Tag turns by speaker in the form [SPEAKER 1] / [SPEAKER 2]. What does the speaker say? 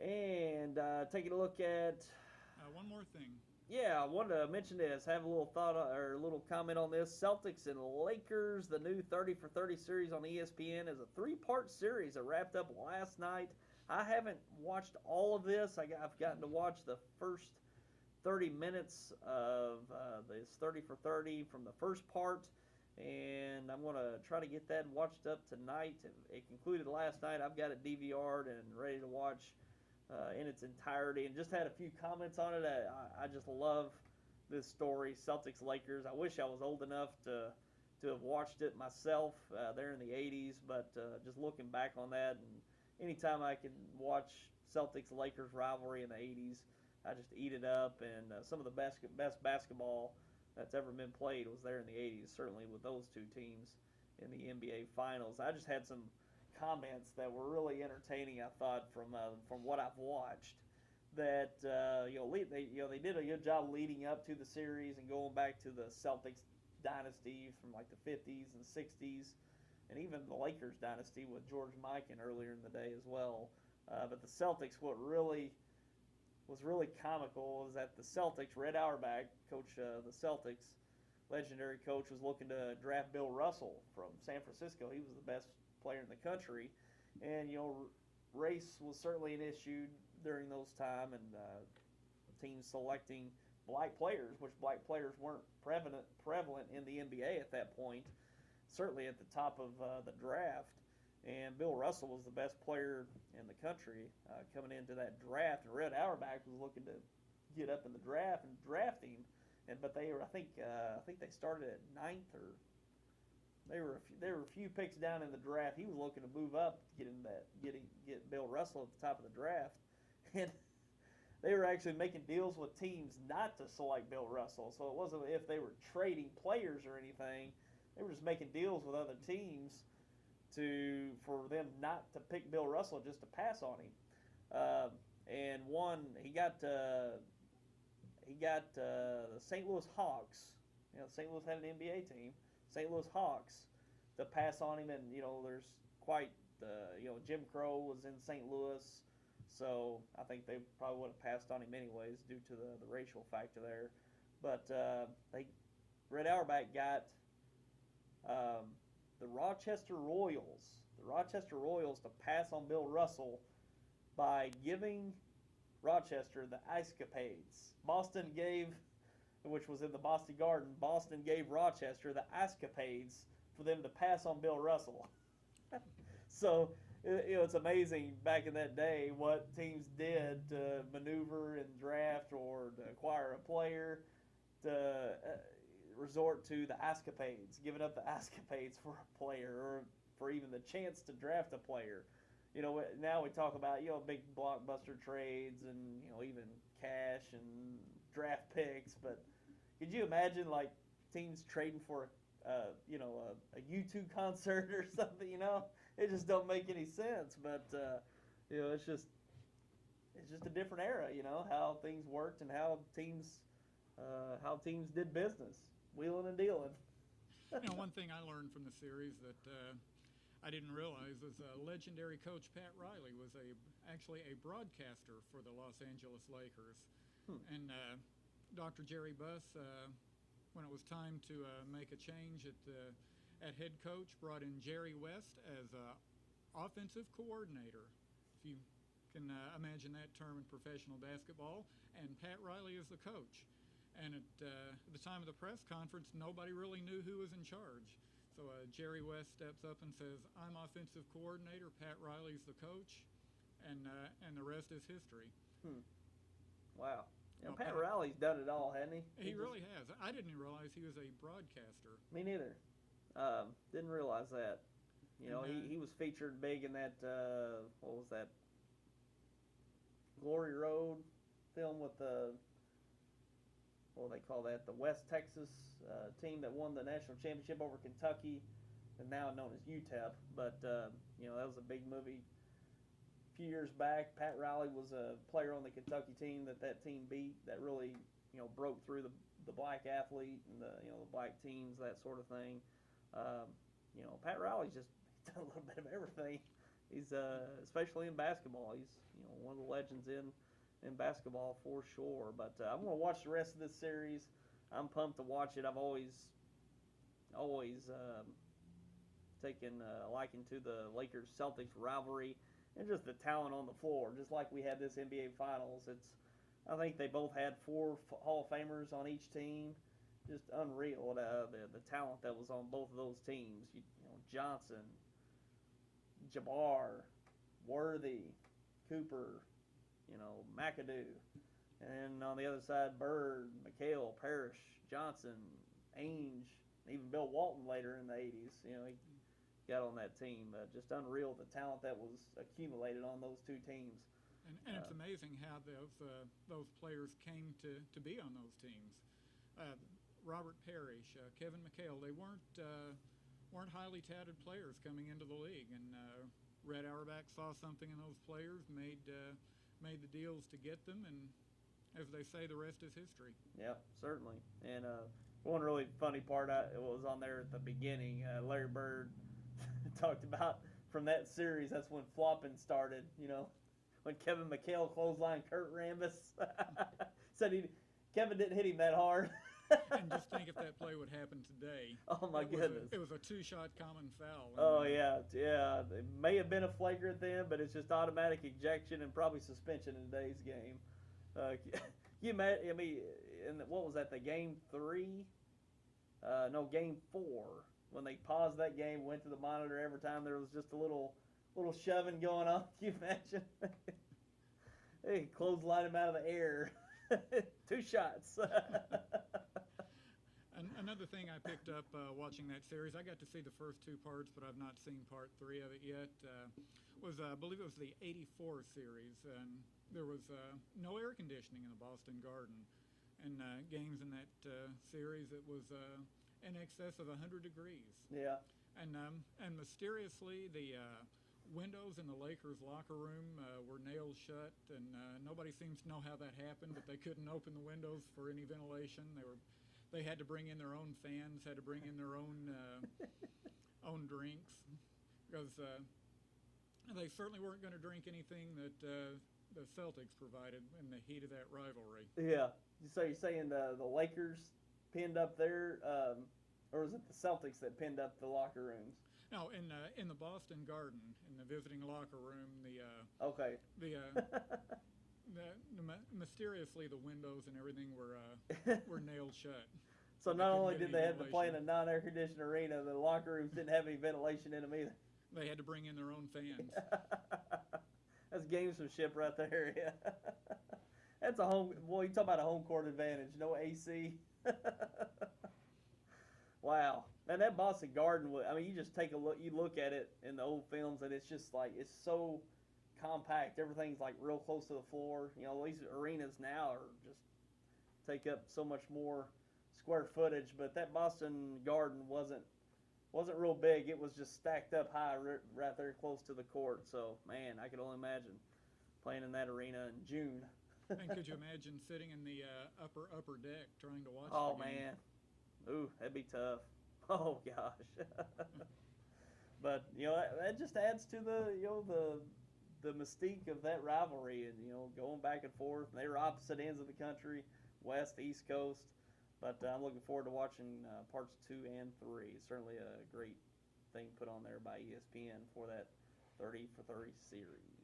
[SPEAKER 1] And taking a look at,
[SPEAKER 2] One more thing.
[SPEAKER 1] yeah, I wanted to mention this, have a little thought or a little comment on this. Celtics and Lakers, the new 30 for 30 series on ESPN is a three-part series that wrapped up last night. I haven't watched all of this. I've gotten to watch the first 30 minutes of this 30 for 30 from the first part, and I'm going to try to get that watched up tonight. It concluded last night. I've got it DVR'd and ready to watch in its entirety, and just had a few comments on it. I just love this story, Celtics Lakers. I wish I was old enough to have watched it myself there in the 80s, but just looking back on that, and anytime I can watch Celtics Lakers rivalry in the 80s, I just eat it up. And some of the best basketball that's ever been played was there in the 80s, certainly with those two teams in the NBA Finals. I just had some comments that were really entertaining, I thought, from what I've watched. That they did a good job leading up to the series and going back to the Celtics dynasty from like the 50s and 60s, and even the Lakers dynasty with George Mikan earlier in the day as well. But the Celtics, what really was really comical is that the Celtics, Red Auerbach, coach of the Celtics, legendary coach, was looking to draft Bill Russell from San Francisco. He was the best player in the country, and race was certainly an issue during those time, and teams selecting black players, which black players weren't prevalent in the NBA at that point, certainly at the top of the draft. And Bill Russell was the best player in the country coming into that draft. And Red Auerbach was looking to get up in the draft and draft him. But they were, I think they started at ninth, or they were a few picks down in the draft. He was looking to move up, get Bill Russell at the top of the draft, and they were actually making deals with teams not to select Bill Russell. So it wasn't if they were trading players or anything. They were just making deals with other teams for them not to pick Bill Russell, just to pass on him. And one he got the St. Louis Hawks. St. Louis had an NBA team. St. Louis Hawks to pass on him, and there's quite Jim Crow was in St. Louis, so I think they probably would have passed on him anyways due to the racial factor there. But Red Auerbach got the Rochester Royals to pass on Bill Russell by giving Rochester the Ice Capades. Which was in the Boston Garden, Boston gave Rochester the Ice Capades for them to pass on Bill Russell. So it's amazing back in that day what teams did to maneuver and draft or to acquire a player, to resort to the escapades, giving up the escapades for a player or for even the chance to draft a player. Now we talk about big blockbuster trades and even cash and draft picks, but could you imagine like teams trading for a U2 concert or something? It just don't make any sense. But it's just a different era. How things worked and how teams did business, wheeling and dealing.
[SPEAKER 2] One thing I learned from the series that I didn't realize was legendary coach Pat Riley was actually a broadcaster for the Los Angeles Lakers. And Dr. Jerry Buss, when it was time to make a change at head coach, brought in Jerry West as offensive coordinator, if you can imagine that term in professional basketball, and Pat Riley is the coach. And at the time of the press conference, nobody really knew who was in charge. So Jerry West steps up and says, "I'm offensive coordinator, Pat Riley's the coach," and the rest is history.
[SPEAKER 1] Wow. Pat Riley's done it all, hasn't he?
[SPEAKER 2] He really has. I didn't realize he was a broadcaster.
[SPEAKER 1] Me neither. Didn't realize that. He was featured big in that, what was that, Glory Road film with what do they call that, the West Texas team that won the national championship over Kentucky, and now known as UTEP. But, that was a big movie a few years back. Pat Riley was a player on the Kentucky team that team beat, that really, broke through the black athlete and the black teams, that sort of thing. Pat Riley's just done a little bit of everything. He's especially in basketball. He's one one of the legends in basketball for sure. But I'm going to watch the rest of this series. I'm pumped to watch it. I've always taken a liking to the Lakers Celtics rivalry and just the talent on the floor. Just like we had this NBA Finals, I think they both had 4 Hall of Famers on each team. Just unreal the talent that was on both of those teams. Johnson, Jabbar, Worthy, Cooper, McAdoo. And on the other side, Bird, McHale, Parrish, Johnson, Ainge, even Bill Walton later in the 80s. He got on that team. Just unreal the talent that was accumulated on those two teams.
[SPEAKER 2] And it's amazing how those players came to be on those teams. Robert Parrish, Kevin McHale, they weren't highly touted players coming into the league, and Red Auerbach saw something in those players, made the deals to get them, and as they say, the rest is history.
[SPEAKER 1] Yeah, certainly. And one really funny part was on there at the beginning. Larry Bird talked about from that series. That's when flopping started. When Kevin McHale clotheslined Kurt Rambis, said Kevin didn't hit him that hard.
[SPEAKER 2] And just think if that play would happen today.
[SPEAKER 1] Oh my goodness!
[SPEAKER 2] It was a 2-shot common foul.
[SPEAKER 1] Oh yeah. It may have been a flagrant then, but it's just automatic ejection and probably suspension in today's game. You imagine? I mean, what was that? The game 3? No, game 4. When they paused that game, went to the monitor every time there was just a little shoving going on. Can you imagine? Hey, clothesline him out of the air. 2 shots.
[SPEAKER 2] Another thing I picked up watching that series, I got to see the first 2 parts, but I've not seen part 3 of it yet, I believe it was the '84 series, and there was no air conditioning in the Boston Garden. And games in that series, it was in excess of 100 degrees.
[SPEAKER 1] Yeah.
[SPEAKER 2] And mysteriously, the windows in the Lakers locker room were nailed shut, and nobody seems to know how that happened, but they couldn't open the windows for any ventilation. They had to bring in their own fans, had to bring in their own own drinks, because they certainly weren't going to drink anything that the Celtics provided in the heat of that rivalry.
[SPEAKER 1] Yeah. So you're saying the Lakers pinned up there, or was it the Celtics that pinned up the locker rooms?
[SPEAKER 2] No, in the Boston Garden, in the visiting locker room,
[SPEAKER 1] okay.
[SPEAKER 2] Mysteriously the windows and everything were nailed shut.
[SPEAKER 1] So not only did they have to play in a non-air conditioned arena, the locker rooms didn't have any ventilation in them either.
[SPEAKER 2] They had to bring in their own fans.
[SPEAKER 1] That's gamesmanship right there. Yeah. That's a home. Boy, you talk about a home court advantage. No AC. Wow. And that Boston Garden, I mean, you just take a look. You look at it in the old films, and it's just like it's so compact. Everything's like real close to the floor. These arenas now are just take up so much more square footage. But that Boston Garden wasn't real big. It was just stacked up high right there close to the court. So man, I could only imagine playing in that arena in June.
[SPEAKER 2] And could you imagine sitting in the upper deck trying to watch?
[SPEAKER 1] Oh
[SPEAKER 2] the game?
[SPEAKER 1] Man, ooh, that'd be tough. Oh gosh. But that just adds to the mystique of that rivalry, and going back and forth. And they were opposite ends of the country, West, East Coast. But I'm looking forward to watching parts 2 and 3. Certainly a great thing put on there by ESPN for that 30 for 30 series.